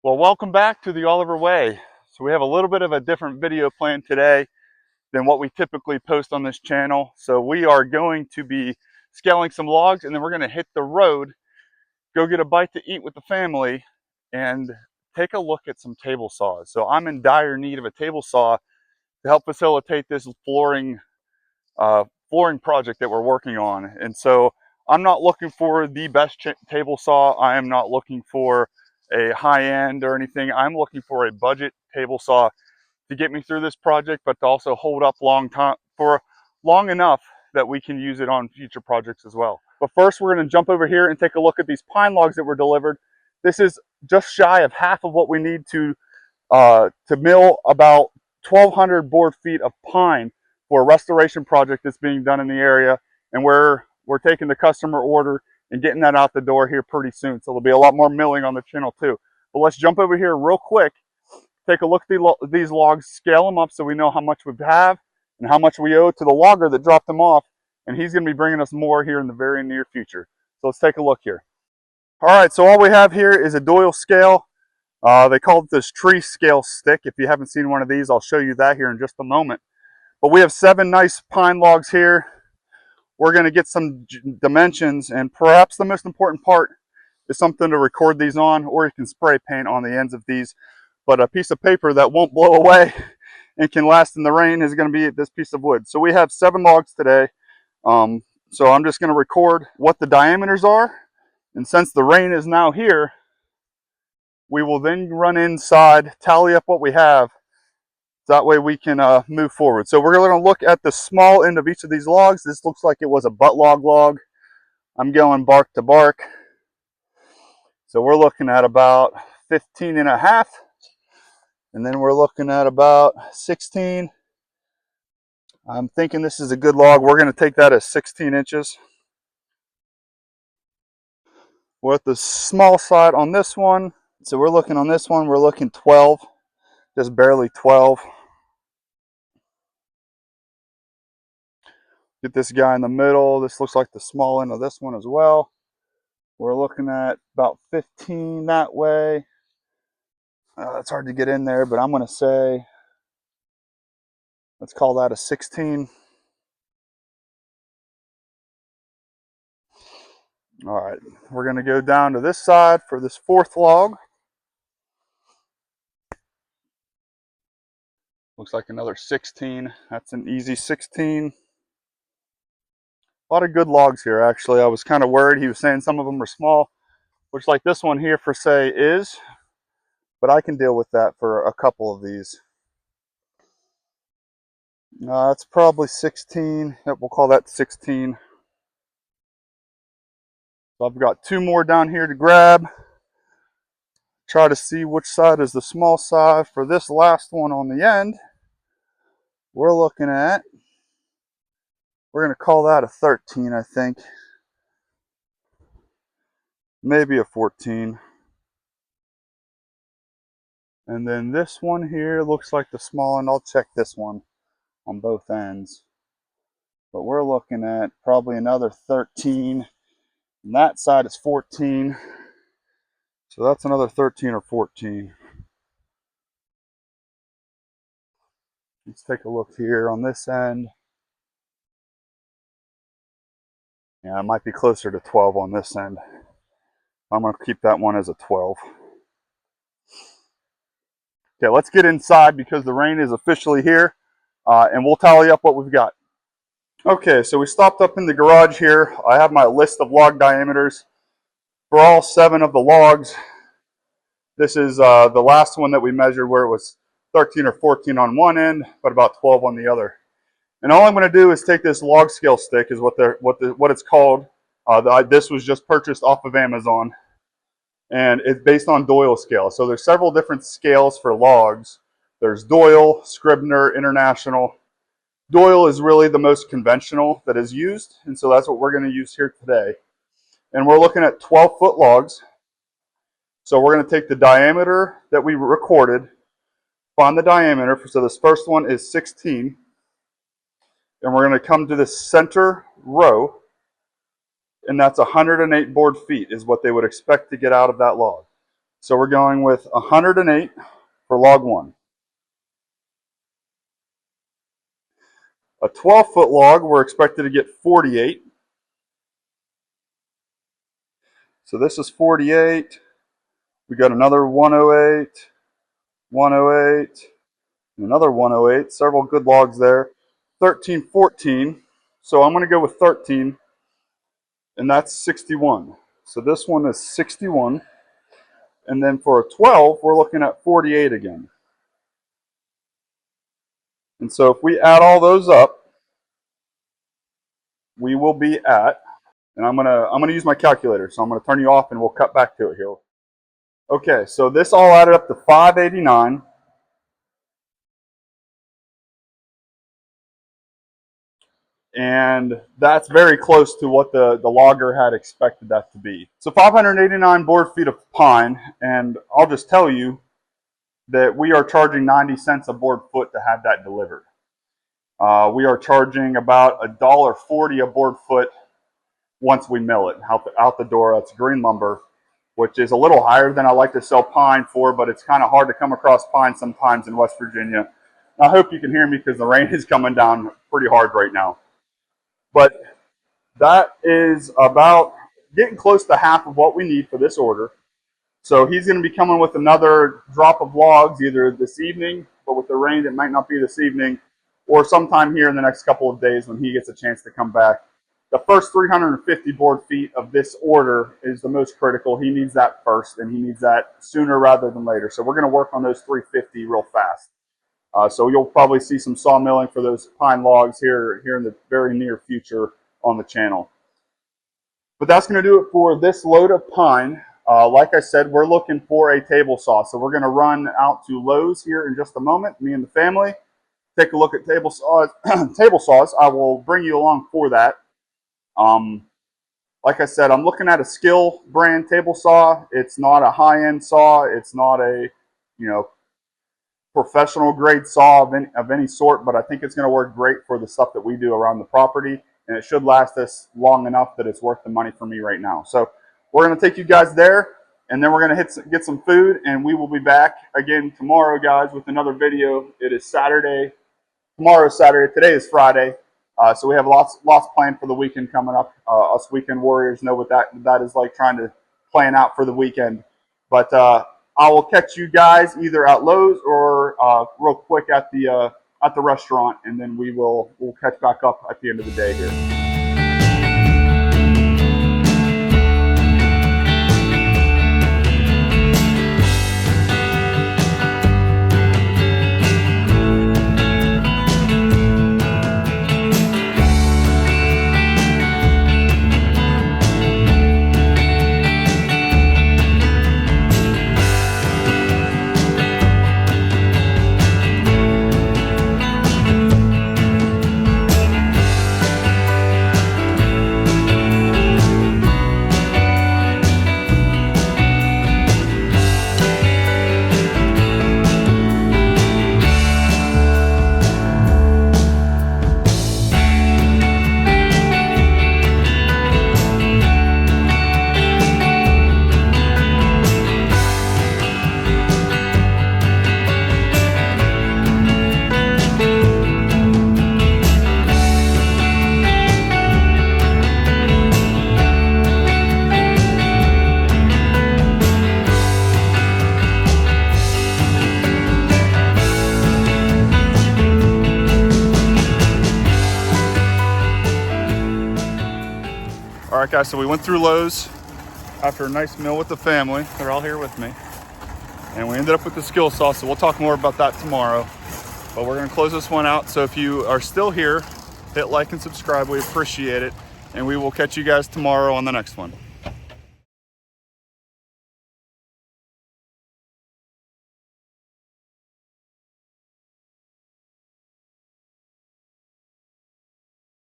Well, welcome back to the Oliver Way. So we have a little bit of a different video plan today than what we typically post on this channel. So we are going to be scaling some logs, and then we're going to hit the road, go get a bite to eat with the family, and take a look at some table saws. So I'm in dire need of a table saw to help facilitate this flooring project that we're working on. And so I'm not looking for the best table saw. I am not looking for a high end or anything. I'm looking for a budget table saw to get me through this project, but to also hold up long enough that we can use it on future projects as well. But first, we're going to jump over here and take a look at these pine logs that were delivered. This is just shy of half of what we need to mill about 1,200 board feet of pine for a restoration project that's being done in the area, and we're taking the customer order and getting that out the door here pretty soon. So there'll be a lot more milling on the channel too. But let's jump over here real quick, take a look at these logs, scale them up so we know how much we have and how much we owe to the logger that dropped them off, and he's going to be bringing us more here in the very near future. So let's take a look here. All right, so all we have here is a Doyle scale. They call it this tree scale stick. If you haven't seen one of these, I'll show you that here in just a moment. But we have 7 nice pine logs here. We're going to get some dimensions, and perhaps the most important part is something to record these on, or you can spray paint on the ends of these. But a piece of paper that won't blow away and can last in the rain is going to be this piece of wood. So we have 7 logs today. So I'm just going to record what the diameters are. And since the rain is now here, we will then run inside, tally up what we have. That way we can move forward. So we're going to look at the small end of each of these logs. This looks like it was a butt log. I'm going bark to bark. So we're looking at about 15 and a half. And then we're looking at about 16. I'm thinking this is a good log. We're going to take that as 16 inches. We're at the small side on this one. So we're looking on this one, we're looking 12, just barely 12. Get this guy in the middle. This looks like the small end of this one as well. We're looking at about 15 that way. It's hard to get in there, but I'm going to say, let's call that a 16. All right, we're going to go down to this side for this 4th log. Looks like another 16. That's an easy 16. A lot of good logs here, actually. I was kind of worried. He was saying some of them are small, which like this one here for say is, but I can deal with that for a couple of these. It's probably 16. Yep, we'll call that 16. So I've got 2 more down here to grab. Try to see which side is the small side. For this last one on the end, we're looking at, we're going to call that a 13, I think. Maybe a 14. And then this one here looks like the small end. I'll check this one on both ends. But we're looking at probably another 13. And that side is 14. So that's another 13 or 14. Let's take a look here on this end. Yeah, it might be closer to 12 on this end. I'm going to keep that one as a 12. Okay, let's get inside because the rain is officially here, and we'll tally up what we've got. Okay, so we stopped up in the garage here. I have my list of log diameters for all 7 of the logs. This is the last one that we measured where it was 13 or 14 on one end, but about 12 on the other. And all I'm going to do is take this log scale stick, is what it's called. This was just purchased off of Amazon, and it's based on Doyle scale. So there's several different scales for logs. There's Doyle, Scribner, International. Doyle is really the most conventional that is used, and so that's what we're going to use here today. And we're looking at 12-foot logs. So we're going to take the diameter that we recorded, find the diameter. So this first one is 16. And we're going to come to the center row, and that's 108 board feet is what they would expect to get out of that log. So we're going with 108 for log 1. A 12-foot log, we're expected to get 48. So this is 48. We got another 108, 108, and another 108. Several good logs there. 13, 14. So I'm going to go with 13, and that's 61. So this one is 61. And then for a 12, we're looking at 48 again. And so if we add all those up, we will be at, and I'm gonna use my calculator, so I'm gonna turn you off and we'll cut back to it here. Okay, so this all added up to 589. And that's very close to what the logger had expected that to be. So 589 board feet of pine, and I'll just tell you that we are charging 90 cents a board foot to have that delivered. We are charging about $1.40 a board foot once we mill it out the door. That's green lumber, which is a little higher than I like to sell pine for, but it's kind of hard to come across pine sometimes in West Virginia. I hope you can hear me because the rain is coming down pretty hard right now. But that is about getting close to half of what we need for this order. So he's going to be coming with another drop of logs either this evening, but with the rain it might not be this evening, or sometime here in the next couple of days when he gets a chance to come back. The first 350 board feet of this order is the most critical. He needs that first, and he needs that sooner rather than later. So we're going to work on those 350 real fast. So you'll probably see some sawmilling for those pine logs here in the very near future on the channel. But that's going to do it for this load of pine. Like I said, we're looking for a table saw. So we're going to run out to Lowe's here in just a moment, me and the family. Take a look at table saws. Table saws. I will bring you along for that. Like I said, I'm looking at a Skill brand table saw. It's not a high-end saw. It's not a, professional grade saw of any sort, but I think it's going to work great for the stuff that we do around the property, and it should last us long enough that it's worth the money for me right now. So we're going to take you guys there, and then we're going to get some food, and we will be back again tomorrow, guys, with another video. It is Saturday. Tomorrow is Saturday. Today is Friday. So we have lots planned for the weekend coming up. Us weekend warriors know what that is like, trying to plan out for the weekend. But I will catch you guys either at Lowe's or real quick at the restaurant, and then we'll catch back up at the end of the day here. All right, guys, so we went through Lowe's after a nice meal with the family. They're all here with me. And we ended up with the Skilsaw, so we'll talk more about that tomorrow. But we're gonna close this one out. So if you are still here, hit like and subscribe. We appreciate it. And we will catch you guys tomorrow on the next one.